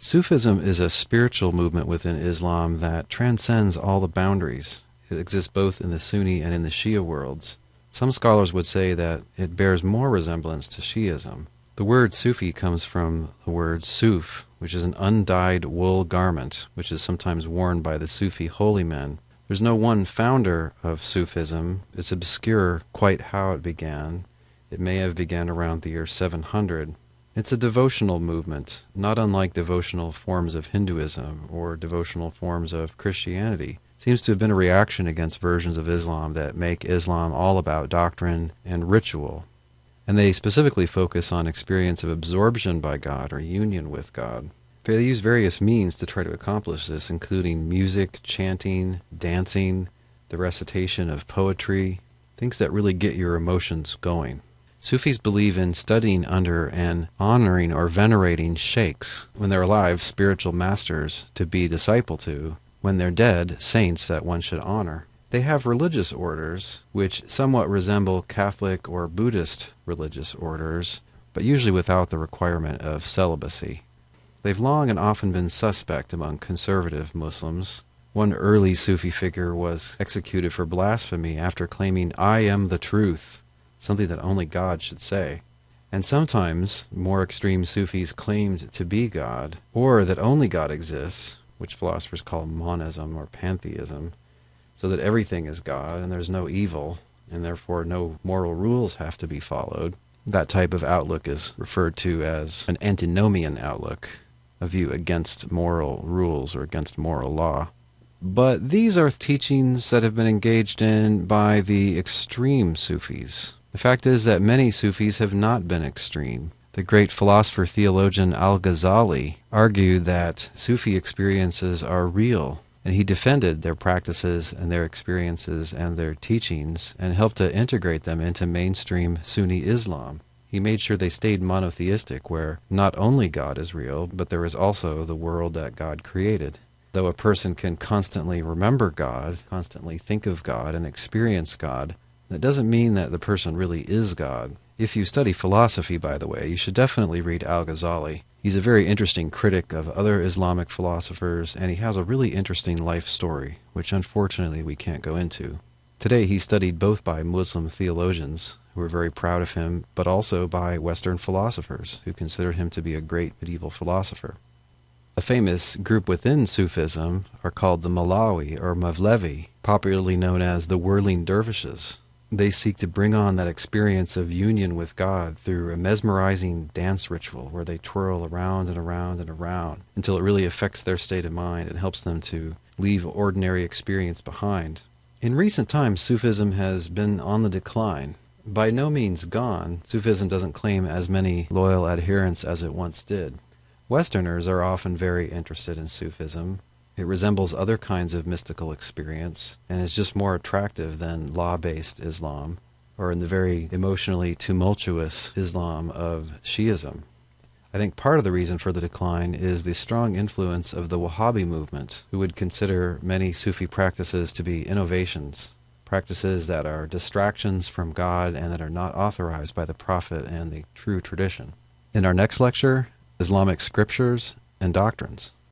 Sufism is a spiritual movement within Islam that transcends all the boundaries. It exists both in the Sunni and in the Shia worlds. Some scholars would say that it bears more resemblance to Shi'ism. The word Sufi comes from the word suf, which is an undyed wool garment, which is sometimes worn by the Sufi holy men. There's no one founder of Sufism. It's obscure quite how it began. It may have begun around the year 700. It's a devotional movement, not unlike devotional forms of Hinduism or devotional forms of Christianity. It seems to have been a reaction against versions of Islam that make Islam all about doctrine and ritual. And they specifically focus on experience of absorption by God or union with God. They use various means to try to accomplish this, including music, chanting, dancing, the recitation of poetry, things that really get your emotions going. Sufis believe in studying under and honoring or venerating sheikhs. When they're alive, spiritual masters to be disciple to. When they're dead, saints that one should honor. They have religious orders, which somewhat resemble Catholic or Buddhist religious orders, but usually without the requirement of celibacy. They've long and often been suspect among conservative Muslims. One early Sufi figure was executed for blasphemy after claiming, "I am the truth," something that only God should say. And sometimes more extreme Sufis claimed to be God, or that only God exists, which philosophers call monism or pantheism, so that everything is God and there's no evil, and therefore no moral rules have to be followed. That type of outlook is referred to as an antinomian outlook, a view against moral rules or against moral law. But these are teachings that have been engaged in by the extreme Sufis. The fact is that many Sufis have not been extreme. The great philosopher-theologian al-Ghazali argued that Sufi experiences are real, and he defended their practices and their experiences and their teachings and helped to integrate them into mainstream Sunni Islam. He made sure they stayed monotheistic, where not only God is real, but there is also the world that God created. Though a person can constantly remember God, constantly think of God and experience God, that doesn't mean that the person really is God. If you study philosophy, by the way, you should definitely read al-Ghazali. He's a very interesting critic of other Islamic philosophers, and he has a really interesting life story, which unfortunately we can't go into. Today he's studied both by Muslim theologians, who are very proud of him, but also by Western philosophers, who consider him to be a great medieval philosopher. A famous group within Sufism are called the Malawi or Mavlevi, popularly known as the Whirling Dervishes. They seek to bring on that experience of union with God through a mesmerizing dance ritual where they twirl around and around and around until it really affects their state of mind and helps them to leave ordinary experience behind. In recent times, Sufism has been on the decline. By no means gone, Sufism doesn't claim as many loyal adherents as it once did. Westerners are often very interested in Sufism. It resembles other kinds of mystical experience and is just more attractive than law-based Islam or in the very emotionally tumultuous Islam of Shi'ism. I think part of the reason for the decline is the strong influence of the Wahhabi movement, who would consider many Sufi practices to be innovations, practices that are distractions from God and that are not authorized by the Prophet and the true tradition. In our next lecture, Islamic scriptures and doctrines.